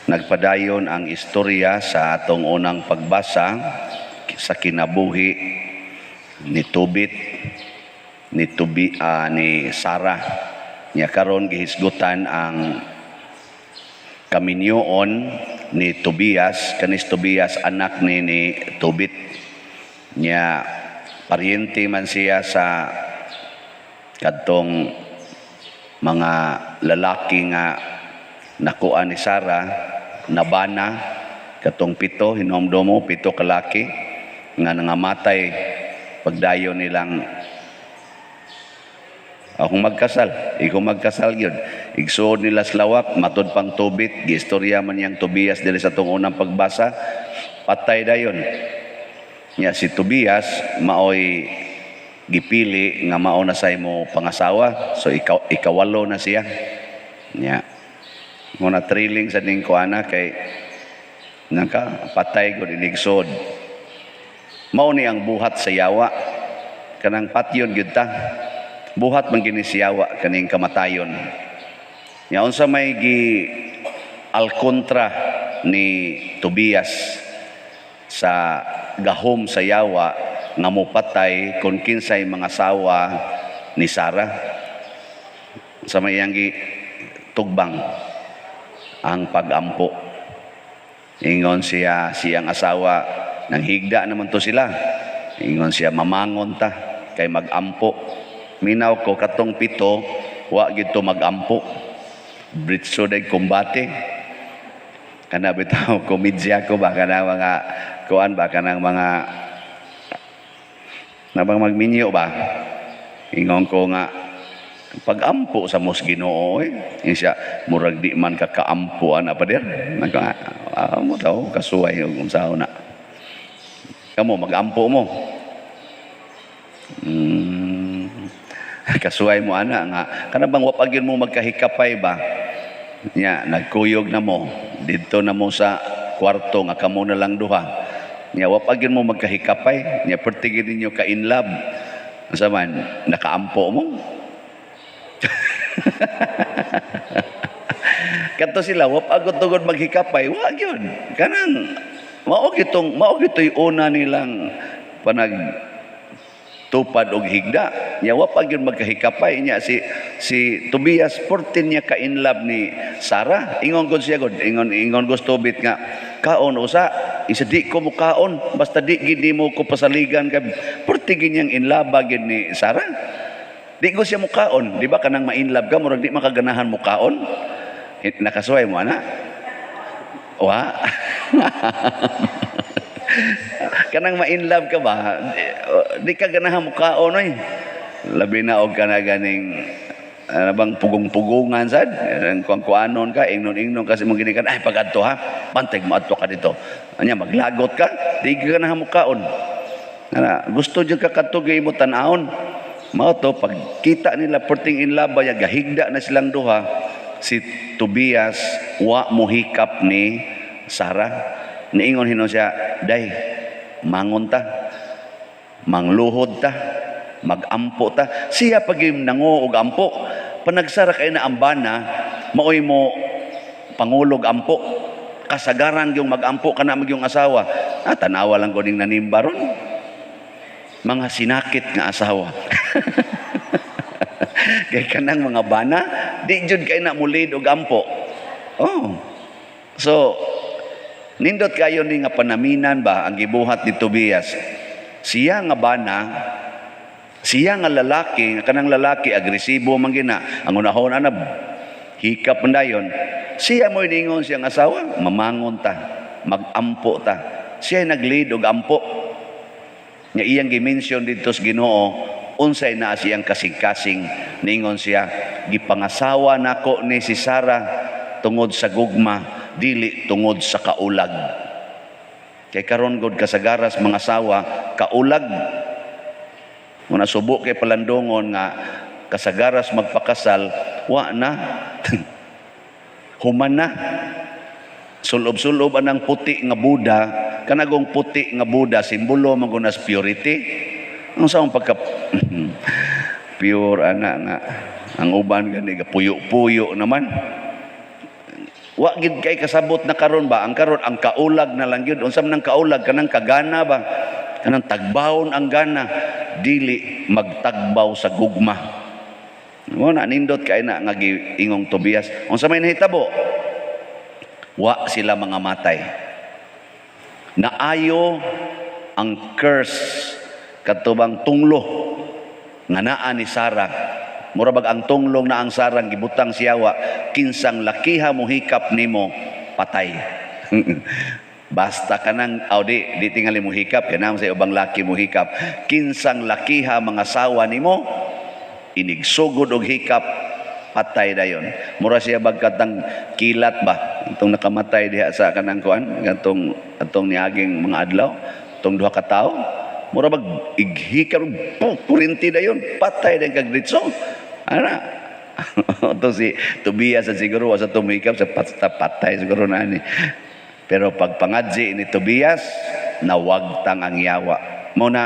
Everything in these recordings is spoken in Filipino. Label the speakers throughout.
Speaker 1: Nagpadayon ang istorya sa atong unang pagbasa sa kinabuhi ni Tobit ni Sarah. Nya karon gihisgutan ang kaminyoon ni Tobias, kanis Tobias anak ni Tobit. Nya paryente man siya sa kadtong mga lalaki nga nakuha ni Sarah, nabana katong 7 hinomdomo 7 kalaki nga nangamatay pagdayon nilang akong magkasal yun. Igsuod nila slawak, matod pang Tobit, giistorya man yang Tobias dili sa tong unang pagbasa, patay dayon. Nya si Tobias maoy gipili nga mao na say mo pangasawa, so ikawalo na siya. Nya muna thrilling sa ning kuana kay patay gud inigsod. Mao ni ang buhat sa yawa, kanang patyon gyud ta. Buhat man gini si yawa kaning kamatayon. Nya unsa may gi alkontra ni Tobias sa gahom sa yawa nga mopatay kun kinsay mga asawa ni Sarah. Sa may iyang gi tugbang ang pagampo. Ingon siyang asawa, nang higda naman to sila. Ingon siya, mamangon ta kay magampo. Minaw ko katong 7, wa gid to magampo. Britso day kombate. Kana bitaw komedya ko ba kana mga kuan ba kanang mga nabang magminyo ba. Ingon ko nga pagampo sa mos Ginoo siya murag di man kakaampo ana pa der mo taw kasuway og unsaon na kamo magampo mo kasuway mo ana nga kana bang wapagyon mo magkahikapay ba nya nagkuyog na mo didto na mo sa kwarto nga kamo na lang duha nya wapagyon mo magkahikapay nya pertigid ninyo ka in love unsa man nakaampo mo. Kadto sila wapagod tugod maghikapay wa gyud kanang mao gitoy una nilang panag tupad og higda nya wa pa gyud magkahikapay nya si Tobias 14 niya ka in love ni Sarah. Ingon gud siya gud ingon gud Tobit nga kaon usa isa di ko mo kaon basta di gid mo ko pasaligan kay 14 niyang in love gid ni Sarah. Di ko siya mukaon, di ba kanang ma-inlove ka, murag di makaganahan mukaon. Nakasuway mo, ana? Wa? Kanang ma-inlove ka ba, di ka ganahan mukaon, oy. Labi na og ka na ganing, bang pugong-pugungan, sad? Kuang-kuanon ka, ingnon-ingnon kasi mong ginikan, ay pag-adto ha, pantay mo adto ka dito. Anya, maglagot ka, di ka ganahan mukaon. Gusto dyan ka katugay mo tanaon. Mao to pagkita nila perting in love ya gahigda na silang duha si Tobias wa mohikap ni Sarah niingon hinon siya day mangon ta mangluhod ta magampo ta siya pagim nango og ampo panagsara kay na ambana maoy mo pangulog ampo kasagaran yung magampo kana magyong asawa tanawa lang ko ning nanimba ron mga sinakit nga asawa. Kay kanang mga bana, di jud kay na mulid og ampo. Oh. So, nindot kayo ni nga panaminan ba ang gibuhat ni Tobias. Siya nga bana, siya nga lalaki, kanang lalaki agresibo man gina, ang unahon anab hikap dayon. Siya mo ningon siyang asawa, mamangon ta, magampo ta. Siya naglid og ampo. Nga iyang gimension dito sa Ginoo unsay na siyang kasing-kasing ningon siya gipangasawa nako ni si Sarah tungod sa gugma dili tungod sa kaulag kay karon gud kasagaras mga asawa kaulag mo nasubo kay palandongon nga kasagaras magpakasal wa na human na sulob-sulob anang puti nga Buddha kanagong puti nga Buddha simbolo man gunas purity ang saong pagka pure ana nga ang uban gani puyo-puyo naman Wa gid kay kasabot na karon ba, ang karon ang kaulag na lang gyud. Unsa man ang kaulag, kanang kagana ba, kanang tagbawon ang gana, dili magtagbaw sa gugma. Mo na nindot kay na nga giingong Tobias. Unsa may nahitabo? Wa sila mga matay. Naayo ang curse katubang tunglo nga naa ni Sarah. Mura bag ang tunglong na ang sarang gibutang siyawa, kinsang lakiha mo hikap nimo patay. Basta kanang di tingali mo hikap kanang sa ubang laki mo hikap, kinsang lakiha mga sawa nimo inigsugod og hikap patay dayon. Mura siya bagkatang kilat ba itong nakamatay diha sa kanang kuan atong niaging mga adlaw, tong duha ka tawo. Mura bag ighikap purinti dayon, patay dayon kag ditso. Ana to si Tobias sa siguro sa tumikap sa patay siguro na ni. Pero pag pangadji ni Tobias, nawagtang ang yawa. Muna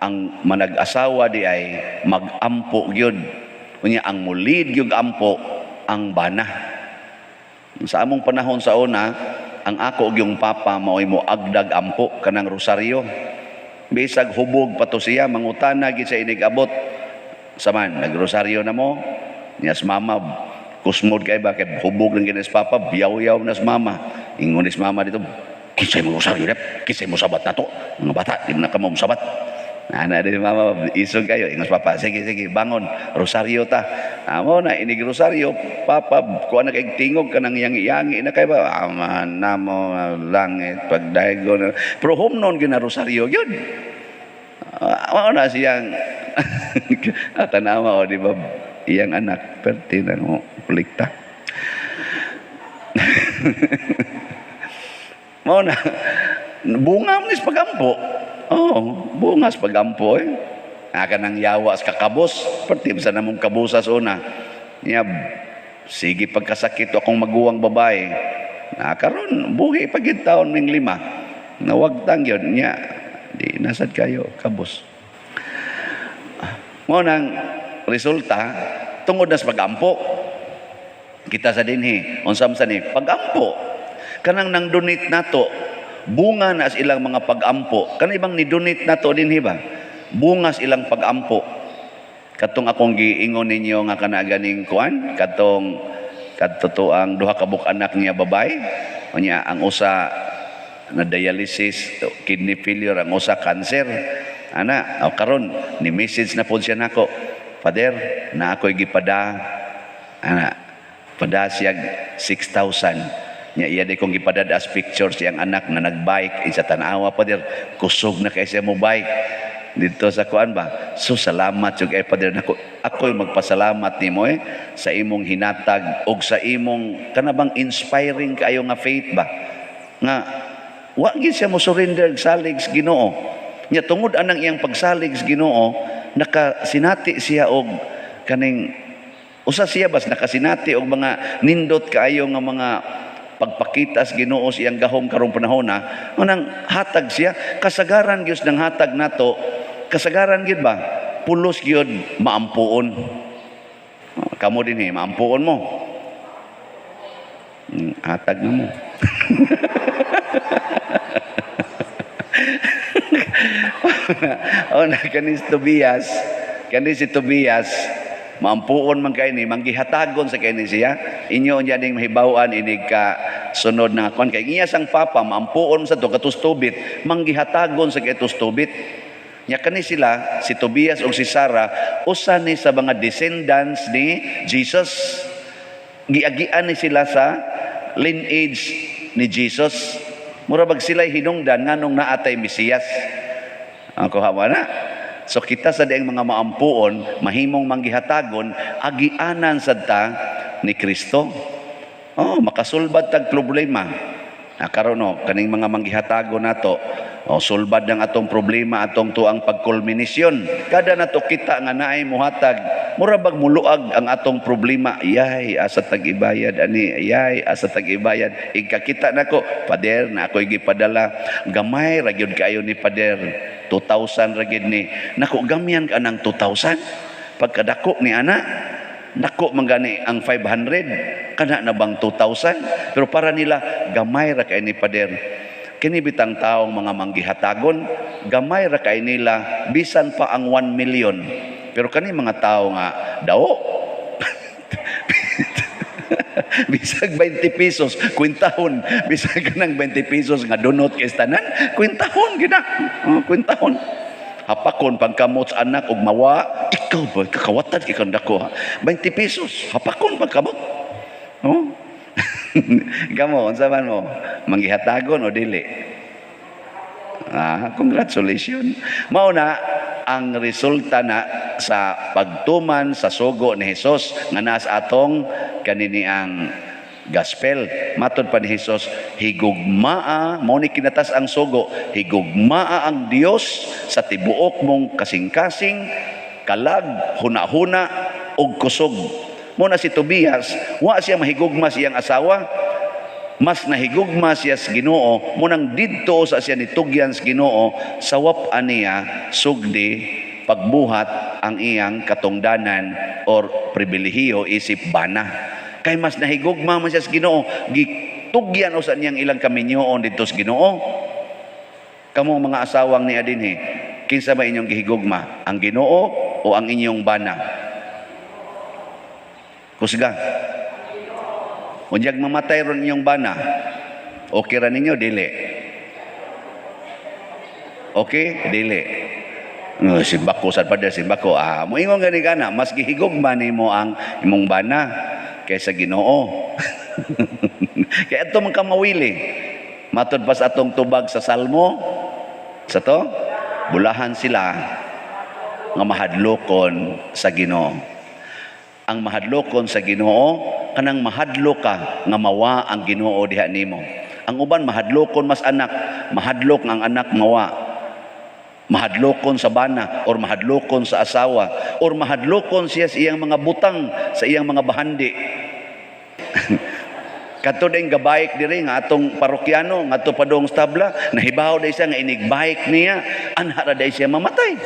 Speaker 1: ang manag-asawa di ay magampo gyud. Unya ang mulid gyud ampo ang bana. Sa among panahon sa una, ang ako ug yung papa mao'y mo agdag ampo kanang rosaryo. Bisag hubog pa to siya, mangutana gid sa inigabot. Saman, nagrosaryo na mo, niyas mama, kusmod kay bakit hubog lang ginas papa, biyaw-yaw nas mama. Ingon is mama dito, kinsay mo rosaryo rep, kinsay mo sabat na to. Mga bata, di na ka mo sabat. Ana din mama, isog kayo, ingon papa, sige, bangon, rosaryo ta. Amo na, inig rosaryo, papa, kuha na kay tingog ka nang yangi-yangi na kayo ba? Aman na mo, langit, pagdaigo na. Pero humnon gina rosaryo, yun. Na siyang tanawa o di ba iyang anak perti na mo kulikta. Mao na bunga mo is pagampo. Bungas pagampo kanang yawa sa kakabos perti sa namong kabusas una niya sige pagkasakit akong maguwang babae na karon buhi pagid taon ming 5 nawagtang yun niya di nasad kayo kabos. Mo nang resulta tungod na sa pagampo kita sa dinhi unsam sa ni pagampo kanang nang donate nato bunga na sa ilang mga pagampo kanang ibang ni donate nato dinhi ba bunga sa ilang pagampo katong akong giingon ninyo nga kana ganing kuan katong ang duha ka anak niya babay unya ang usa na dialysis kidney failure ang usa cancer ana karon ni message na pod siya nako Father na ako'y gipada ana pada siya 6,000 nya iya di kong gipadad as picture siyang anak na nagbike sa Tanawa Father kusog na kay siya mo bike dito sa kuan ba so salamat jud kay Father nako ako'y magpasalamat nimo sa imong hinatag og sa imong kanabang inspiring kayo nga faith ba nga wa gid siya mo surrender salig sa Ginoo nya tungod anang iyang pagsalig sa Ginoo nakasinati siya og kaning usa siya bas nakasinati og mga nindot kaayo nga mga pagpakita sa Ginoo siyang gahom karong panahon na nang hatag siya kasagaran gyud ng hatag nato kasagaran gyud ba pulos gyud maampuon kamo dinhi maampuon mo hatag na mo. Kani si Tobias maampuon man kay ni manggihatagon sa kay ni siya inyo unya ning mahibaw-an inig ka sunod na kon kay iya sang papa maampuon sa to katus tubit manggihatagon sa kay tus tubit nya kani sila si Tobias ug si Sarah usa ni sa mga descendants ni Jesus giagian ni sila sa lineage ni Jesus mura bag sila hinungdan nganong naatay Mesiyas ako hawa na. So kita sa diang mga maampuon, mahimong manggihatagon, agianan sadta ni Kristo. Makasulbad tag problema. Karon kaning mga manggihatagon nato, sulbad ng atong problema atong tuang pagkulminisyon. Kada nato kita nga naay muhatag, mura bag muluag ang atong problema. Yay, asa tag-ibayad ani, yay, asa tag-ibayad. Igkakita nako, Pader, na ako'y gipadala. Gamay ra gyud kayo ni Pader. 2,000 ra gid ni. Nako gamyan ka ng 2,000. Pagkadako ni ana, Nako man gani ang 500 kana na bang 2,000, pero para nila gamay ra kay ni pader. Kini bitang taong mga manggihatagon, gamay ra kay nila bisan pa ang 1 million. Pero kani mga tao nga daw bisag 20 pesos kwintahon, bisag kanang 20 pesos nga donut kay tanan kwintahon gina. Kwintahon hapakon pagkamot sa anak og mawa, ikaw ba kakawatan kay kandako ha? 20 pesos hapakon pagkamot. Oh. Gamo unsa man mo, manggihatagon o dili? Congratulations. Mao na ang resulta na sa pagtuman sa sugo ni Hesus nga naa sa atong kanini ang gospel. Matod pa ni Hesus, higugmaa mao ni kinatas ang sugo, higugmaa ang Dios sa tibuok mong kasing-kasing, kalag, huna-huna ug kusog. Muna si Tobias, wa siya mahigugma siyang asawa, mas nahigugma siya sa Ginoo, munang didto sa siya nitugyan sa Ginoo, sawap aniya sugdi pagbuhat ang iyang katungdanan or pribilehiyo isip bana. Kay mas nahigugma man siya sa Ginoo, gitugyan usa niyang ilang kaminyoon didto sa Ginoo. Kamo mga asawang ni adinhi, kinsa ba inyong gihigugma? Ang Ginoo o ang inyong bana? Kusga. Unyag mamatay ron inyong bana, okay ra ninyo dili? Okay, dili. Simbako sad pa simbako. Moingon gani kana, mas gihigugma nimo ang imong bana kaysa Ginoo. Kaya ito man kamawili. Matod pa sa atong tubag sa Salmo, sa to, bulahan sila nga mahadlokon sa Ginoo. Ang mahadlokon sa Ginoo, kanang mahadlok ka nga mawa ang Ginoo diha nimo. Ang uban mahadlokon mas anak, mahadlok nga ang anak mawa. Mahadlokon sa bana or mahadlokon sa asawa or mahadlokon siya sa iyang mga butang, sa iyang mga bahandi. Kato ding gabayik diri nga atong parokyano nga ato padong stabla, nahibaw day siya nga inigbayik niya, anhara day siya mamatay.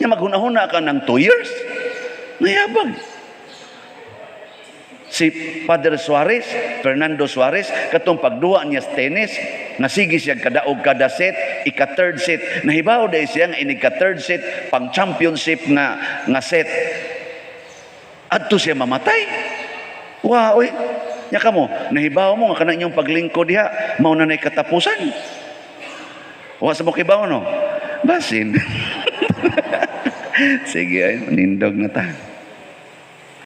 Speaker 1: Nya maghunahuna ka ng 2 years. Nayabag. Si Father Suarez, Fernando Suarez, katong pagduwa niya sa tennis, nasigi siya kadaog kada set, ika-third set. Nahibaw day siya nga inika-third set, pang championship nga set. Adto siya mamatay. Wow, oy. Nya kamo, nahibaw mo nga kanang inyong paglingkod diha, mao na nay katapusan. Wa sa mo kibaw no. Basin. Sige, ay, nindog na ta.